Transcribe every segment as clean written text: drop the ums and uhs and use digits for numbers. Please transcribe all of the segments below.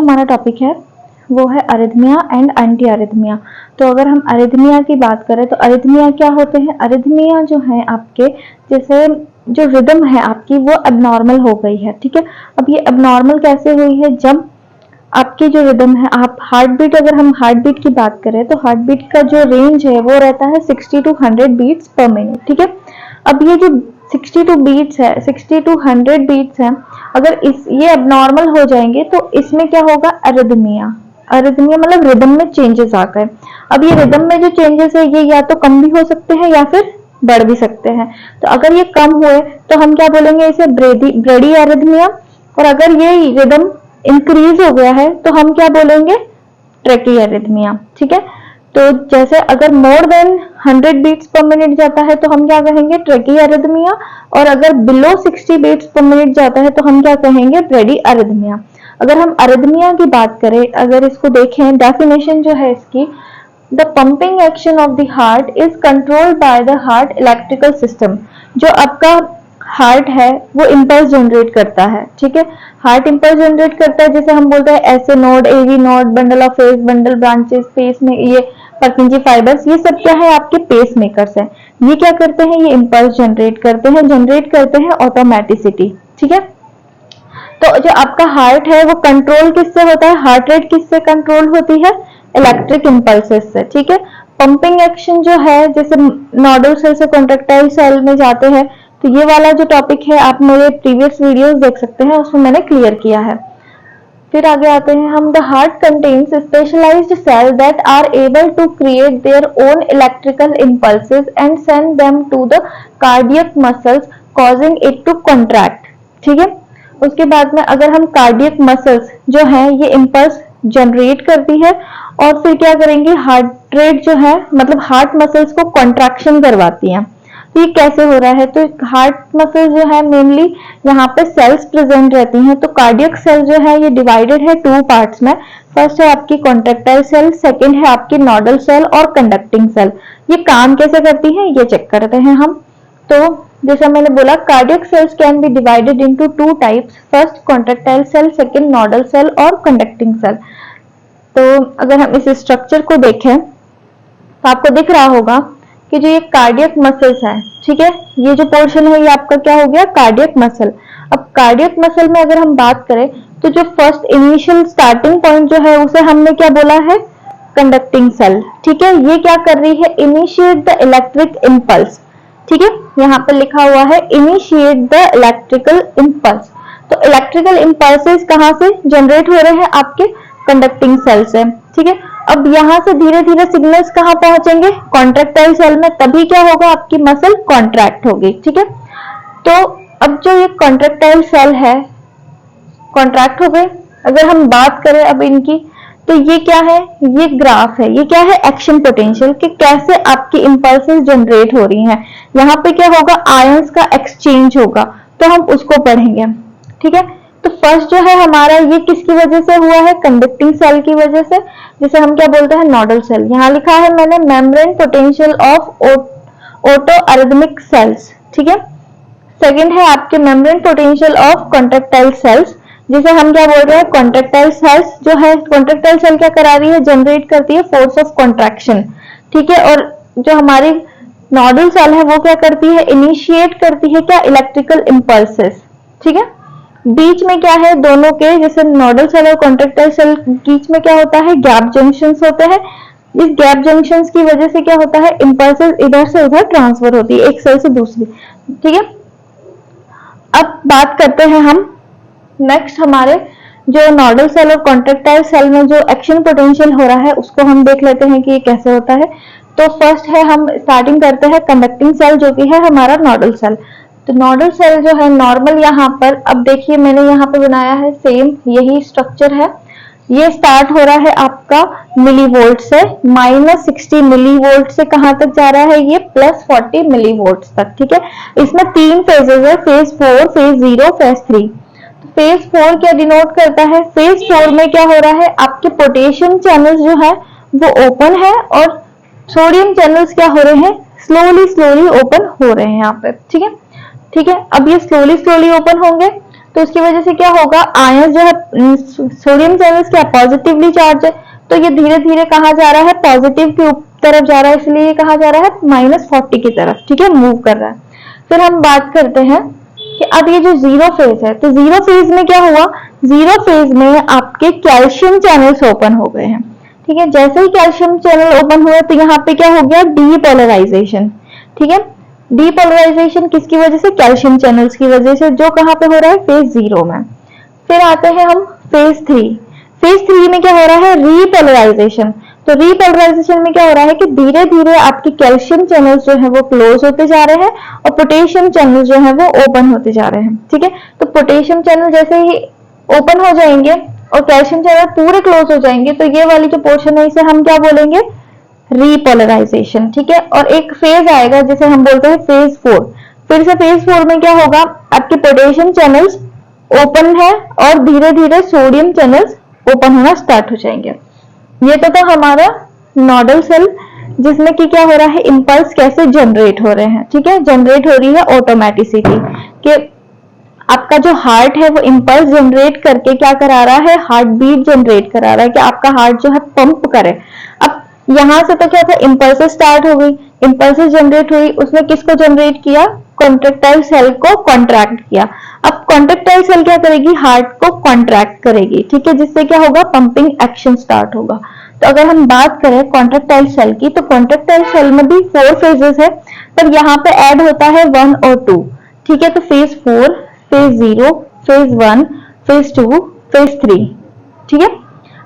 हमारा टॉपिक है वो है अरिथमिया एंड एंटी अरिथमिया। तो अगर हम अरिथमिया की बात करें तो अरिथमिया क्या होते हैं? अरिथमिया जो है आपके, जैसे जो रिदम है आपकी वो एबनॉर्मल हो गई है, ठीक है। अब ये एबनॉर्मल कैसे हुई है? जब आपकी जो रिदम है, आप हार्ट बीट, अगर हम हार्ट बीट की बात करें तो हार्ट बीट का जो रेंज है वो रहता है 60 to 100 बीट्स पर मिनट, ठीक है। अब ये जो 60 to 100 बीट्स है, अगर ये एबनॉर्मल हो जाएंगे तो इसमें क्या होगा? अरिथमिया। अरिथमिया मतलब रिदम में चेंजेस आ गए। अब ये रिदम में जो चेंजेस है ये या तो कम भी हो सकते हैं या फिर बढ़ भी सकते हैं। तो अगर ये कम हुए तो हम क्या बोलेंगे? इसे ब्रेडी अरिथमिया। और अगर ये रिदम इंक्रीज हो गया है तो हम क्या बोलेंगे? ट्रैकी अरिथमिया, ठीक है। तो जैसे अगर more than 100 beats per minute जाता है तो हम क्या कहेंगे? Tachyarrhythmia. और अगर बिलो 60 बीट्स पर मिनट जाता है तो हम क्या कहेंगे? ब्रेडी अरिथमिया। अगर हम अरिथमिया की बात करें, अगर इसको देखें डेफिनेशन जो है इसकी, the pumping action of the heart is controlled by the heart electrical system. जो आपका हार्ट है वो इंपल्स जनरेट करता है, ठीक है। हार्ट इंपल्स जनरेट करता है, जैसे हम बोलते हैं SA node, AV node, bundle of face, bundle branches, पेस में ये पर्किंजी फाइबर्स, ये सब क्या है? आपके पेस मेकर्स है। ये क्या करते हैं? ये इंपल्स जनरेट करते हैं ऑटोमेटिसिटी, ठीक है। तो जो आपका हार्ट है वो कंट्रोल किससे होता है? हार्ट रेट किससे कंट्रोल होती है? इलेक्ट्रिक इंपल्सेस से, ठीक है। पंपिंग एक्शन जो है, जैसे नोडल सेल से कॉन्ट्रैक्टाइल सेल में जाते हैं, तो ये वाला जो टॉपिक है आप मेरे प्रीवियस वीडियोस देख सकते हैं, उसमें मैंने क्लियर किया है। फिर आगे आते हैं हम। The heart contains specialised cell that are able to create their own electrical impulses and send them to the cardiac muscles causing it to contract, ठीक है। उसके बाद में अगर हम कार्डियक मसल्स जो है ये इंपल्स जनरेट करती है और फिर क्या करेंगे? हार्ट रेट जो है, मतलब हार्ट मसल्स को कॉन्ट्रैक्शन करवाती हैं। तो ये कैसे हो रहा है? तो हार्ट मसल जो है मेनली यहाँ पे सेल्स प्रेजेंट रहती हैं। तो कार्डियक सेल जो है ये डिवाइडेड है 2 पार्ट्स में। फर्स्ट है आपकी कॉन्ट्रैक्टाइल सेल, सेकंड है आपकी नोडल सेल और कंडक्टिंग सेल। ये काम कैसे करती है ये चेक करते हैं हम। तो जैसा मैंने बोला, cardiac cells can be divided into 2 types, first contractile cell, second nodal cell और कंडक्टिंग सेल। तो अगर हम इस स्ट्रक्चर को देखें तो आपको दिख रहा होगा कि जो ये कार्डियक मसल्स है, ठीक है, ये जो पोर्शन है ये आपका क्या हो गया? Cardiac muscle. अब कार्डियक मसल में अगर हम बात करें तो जो फर्स्ट इनिशियल स्टार्टिंग पॉइंट जो है उसे हमने क्या बोला है? कंडक्टिंग सेल, ठीक है। ये क्या कर रही है? इनिशिएट द इलेक्ट्रिक इंपल्स, ठीक है। यहाँ पर लिखा हुआ है इनिशिएट द इलेक्ट्रिकल इंपल्स। तो इलेक्ट्रिकल इंपल्सेस कहाँ से जनरेट हो रहे हैं? आपके कंडक्टिंग सेल से, ठीक है। अब यहाँ से धीरे धीरे सिग्नल्स कहाँ पहुंचेंगे? कॉन्ट्रैक्टाइल सेल में, तभी क्या होगा? आपकी मसल कॉन्ट्रैक्ट होगी, ठीक है। तो अब जो ये कॉन्ट्रैक्टाइल सेल है कॉन्ट्रैक्ट हो गए। अगर हम बात करें अब इनकी, तो ये क्या है? ये ग्राफ है। ये क्या है? एक्शन पोटेंशियल, कि कैसे आपकी इंपल्सेस जनरेट हो रही हैं। यहाँ पे क्या होगा? आयंस का एक्सचेंज होगा, तो हम उसको पढ़ेंगे, ठीक है। तो फर्स्ट जो है हमारा ये किसकी वजह से हुआ है? कंडक्टिंग सेल की वजह से, जिसे हम क्या बोलते हैं? Nodal cell. यहाँ लिखा है मैंने membrane potential of autorhythmic cells, ठीक है। सेकंड है आपके membrane potential of contractile cells, जिसे हम क्या बोल रहे हैं? कॉन्ट्रैक्टाइल सेल्स जो है, कॉन्ट्रैक्टाइल सेल क्या करा रही है? जनरेट करती है फोर्स ऑफ कॉन्ट्रैक्शन, ठीक है। और जो हमारी नोडल सेल है वो क्या करती है? इनिशिएट करती है क्या? इलेक्ट्रिकल इंपल्सेस, ठीक है। बीच में क्या है? दोनों के, जैसे नोडल सेल और कॉन्ट्रैक्टाइल सेल बीच में क्या होता है? गैप जंक्शंस होते हैं। इस गैप जंक्शंस की वजह से क्या होता है? इंपल्सेस इधर से उधर ट्रांसफर होती है, एक सेल से दूसरी, ठीक है। अब बात करते हैं हम नेक्स्ट, हमारे जो नोडल सेल और कॉन्ट्रैक्टाइल सेल में जो एक्शन पोटेंशियल हो रहा है उसको हम देख लेते हैं कि ये कैसे होता है। तो फर्स्ट है, हम स्टार्टिंग करते हैं कंडक्टिंग सेल जो कि है हमारा नोडल सेल। तो नोडल सेल जो है नॉर्मल, यहाँ पर अब देखिए मैंने यहाँ पे बनाया है सेम यही स्ट्रक्चर है। ये स्टार्ट हो रहा है आपका मिलीवोल्ट से, -60 मिलीवोल्ट से कहां तक जा रहा है? ये +40 मिलीवोल्ट तक, ठीक है। इसमें 3 फेजेस है, फेज 4, फेज 0, फेज 3। फेज 4 क्या डिनोट करता है? फेज 4 में क्या हो रहा है? आपके पोटेशियम चैनल्स जो है वो ओपन है और सोडियम चैनल्स क्या हो रहे हैं? स्लोली ओपन हो रहे हैं यहाँ पे, ठीक है। ठीक है, अब ये स्लोली ओपन होंगे। तो उसकी वजह से क्या होगा, आयन जो है सोडियम चैनल्स क्या पॉजिटिवली चार्ज है, तो ये धीरे धीरे कहाँ जा रहा है, पॉजिटिव की तरफ जा रहा है, इसलिए ये कहाँ जा रहा है, -40 की तरफ, ठीक है, मूव कर रहा है। फिर हम बात करते हैं कि अब ये जो जीरो फेज है, तो जीरो फेज में क्या हुआ, जीरो फेज में आपके कैल्शियम चैनल्स ओपन हो गए हैं, ठीक है। जैसे ही कैल्शियम चैनल ओपन हुआ तो यहाँ पे क्या हो गया, डीपोलराइजेशन, ठीक है। डीपोलराइजेशन किसकी वजह से, कैल्शियम चैनल्स की वजह से, जो कहाँ पे हो रहा है, फेज जीरो में। फिर आते हैं हम फेज थ्री। फेज थ्री में क्या हो रहा है, रीपोलराइजेशन। तो रीपोलराइजेशन में क्या हो रहा है कि धीरे धीरे आपकी कैल्शियम चैनल्स जो है वो क्लोज होते जा रहे हैं और पोटेशियम चैनल जो है वो ओपन होते जा रहे हैं, ठीक है। तो पोटेशियम चैनल जैसे ही ओपन हो जाएंगे और कैल्शियम चैनल पूरे क्लोज हो जाएंगे, तो ये वाली जो पोर्शन है इसे हम क्या बोलेंगे, रीपोलराइजेशन, ठीक है। और एक फेज आएगा जिसे हम बोलते हैं फेज फोर। फिर से फेज फोर में क्या होगा, आपके पोटेशियम चैनल्स ओपन है और धीरे धीरे सोडियम चैनल्स ओपन होना स्टार्ट हो जाएंगे। ये तो था हमारा नोडल सेल, जिसमें कि क्या हो रहा है, इंपल्स कैसे जनरेट हो रहे हैं, ठीक है। जनरेट हो रही है ऑटोमेटिसिटी, कि आपका जो हार्ट है वो इंपल्स जनरेट करके क्या करा रहा है, हार्ट बीट जनरेट करा रहा है कि आपका हार्ट जो है पंप करे। अब यहां से तो क्या था, इंपल्सेस स्टार्ट हो गई, इंपल्सेस जनरेट हुई, उसने किसको जनरेट किया, कॉन्ट्रेक्टाइल सेल को कॉन्ट्रैक्ट किया। अब कॉन्ट्रेक्टाइल सेल क्या करेगी, हार्ट को कॉन्ट्रैक्ट करेगी, ठीक है, जिससे क्या होगा, पंपिंग एक्शन स्टार्ट होगा। तो अगर हम बात करें कॉन्ट्रेक्टाइल सेल की, तो कॉन्ट्रेक्टाइल सेल में भी 4 फेजेस है, पर यहाँ पे ऐड होता है 1 और 2, ठीक है। तो phase 4, phase 0, phase 1, phase 2, phase 3, ठीक है।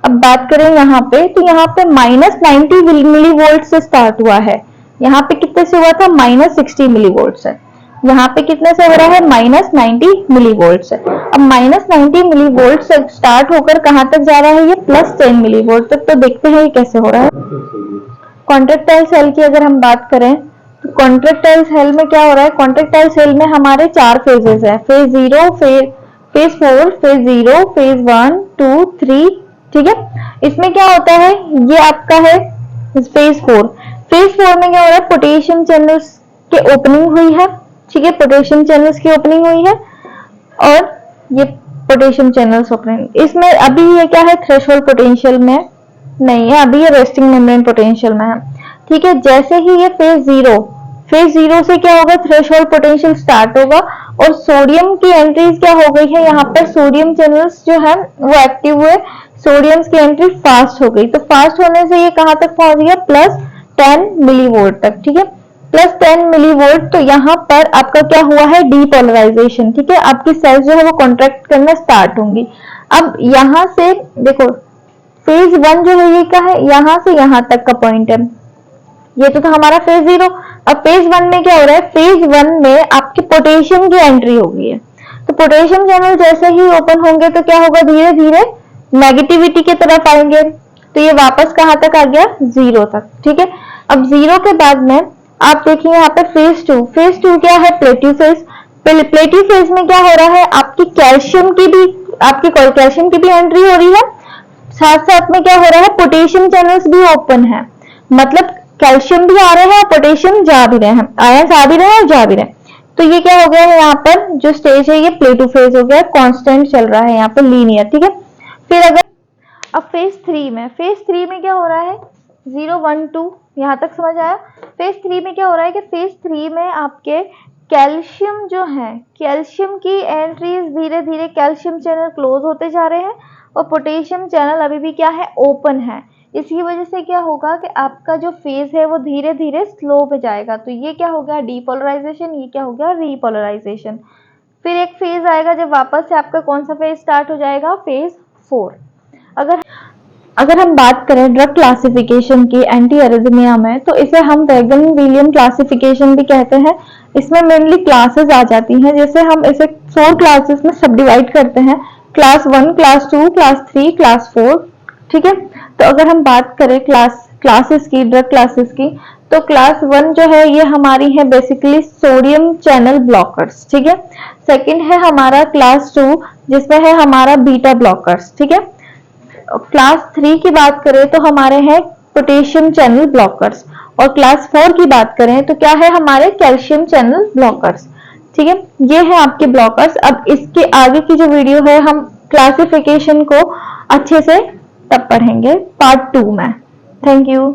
अब बात करें यहाँ पे, तो यहाँ पे -90 मिलीवोल्ट से स्टार्ट हुआ है, यहाँ पे कितने से हुआ था, -60 मिलीवोल्ट से, यहाँ पे कितने से हो रहा है, -90 मिलीवोल्ट से। अब -90 मिलीवोल्ट से स्टार्ट होकर कहां तक जा रहा है, ये +10 मिलीवोल्ट तक। तो देखते हैं ये कैसे हो रहा है। कॉन्ट्रेक्टाइल सेल की अगर हम बात करें, तो कॉन्ट्रेक्टाइल सेल में क्या हो रहा है, कॉन्ट्रेक्टाइल सेल में हमारे 4 फेजेस है, फेज 0, फेज 4, फेज 0, फेज 1, 2, 3, ठीक है। इसमें क्या होता है, ये आपका है फेज 4। फेज 4 में क्या हो रहा है, पोटेशियम चैनल्स की ओपनिंग हुई है, ठीक है, पोटेशियम चैनल्स की ओपनिंग हुई है और ये पोटेशियम चैनल्स ओपनिंग, इसमें अभी ये क्या है, थ्रेशोल्ड पोटेंशियल में नहीं है, अभी ये रेस्टिंग मेम्ब्रेन पोटेंशियल में है, ठीक है। जैसे ही ये फेज 0 से क्या होगा, थ्रेशोल्ड पोटेंशियल स्टार्ट होगा और सोडियम की एंट्रीज क्या हो गई है, यहाँ पर सोडियम चैनल्स जो है वो एक्टिव हुए, सोडियम की एंट्री फास्ट हो गई। तो फास्ट होने से ये कहां तक पहुंच गया, +10 मिलीवोल्ट तक, ठीक है, +10 मिलीवोल्ट। तो यहाँ पर आपका क्या हुआ है, डीपोलराइजेशन, ठीक है, आपकी सेल्स जो है वो कॉन्ट्रैक्ट करना स्टार्ट होंगी। अब यहाँ से देखो, फेज 1 जो है ये क्या है, यहाँ से यहाँ तक का पॉइंट है, ये तो था हमारा फेज 0। अब फेज 1 में क्या हो रहा है, फेज 1 में आपकी पोटेशियम की एंट्री हो गई है, तो पोटेशियम चैनल जैसे ही ओपन होंगे तो क्या होगा, धीरे धीरे नेगेटिविटी की तरफ आएंगे, तो ये वापस कहां तक आ गया, 0 तक, ठीक है। अब 0 के बाद में आप देखिए यहाँ पे फेज 2। फेज 2 क्या है, प्लेटिव फेज। प्लेटिव फेज में क्या हो रहा है, आपकी कैल्शियम की भी एंट्री हो रही है, साथ साथ में क्या हो रहा है, पोटेशियम चैनल्स भी ओपन है, मतलब कैल्शियम भी आ रहे हैं और पोटेशियम जा भी रहे हैं, आयंस आ भी रहे हैं और जा भी रहे हैं। तो ये क्या हो गया है, यहाँ पर जो स्टेज है ये प्लेटिव फेज हो गया, कांस्टेंट चल रहा है यहाँ पर, लीनियर, ठीक है। फिर अगर अब फेज 3 में क्या हो रहा है, 0, 1, 2 यहाँ तक समझ आया। फेज 3 में क्या हो रहा है कि फेज 3 में आपके कैल्शियम जो है, कैल्शियम की एंट्रीज धीरे धीरे, कैल्शियम चैनल क्लोज होते जा रहे हैं और पोटेशियम चैनल अभी भी क्या है, ओपन है। इसकी वजह से क्या होगा कि आपका जो फेज है वो धीरे धीरे स्लो पे जाएगा। तो ये क्या हो गया, डीपोलराइजेशन, ये क्या हो गया, रीपोलराइजेशन। फिर एक फेज आएगा जब वापस से आपका कौन सा फेज स्टार्ट हो जाएगा, फेज 4। अगर हम बात करें ड्रग क्लासिफिकेशन की एंटी एरिथमिया में, तो इसे हम वैगन विलियम क्लासिफिकेशन भी कहते हैं। इसमें मेनली क्लासेस आ जाती हैं, जैसे हम इसे 4 क्लासेस में सब डिवाइड करते हैं, क्लास 1, क्लास 2, क्लास 3, क्लास 4, ठीक है। तो अगर हम बात करें क्लासेस की, ड्रग क्लासेस की, तो क्लास 1 जो है ये हमारी है बेसिकली सोडियम चैनल ब्लॉकर्स, ठीक है। सेकंड है हमारा क्लास 2, जिसमें है हमारा बीटा ब्लॉकर्स, ठीक है। क्लास 3 की बात करें तो हमारे हैं पोटेशियम चैनल ब्लॉकर्स, और क्लास 4 की बात करें तो क्या है, हमारे कैल्शियम चैनल ब्लॉकर्स, ठीक है, ये है आपके ब्लॉकर्स। अब इसके आगे की जो वीडियो है हम क्लासिफिकेशन को अच्छे से तब पढ़ेंगे पार्ट 2 में। Thank you.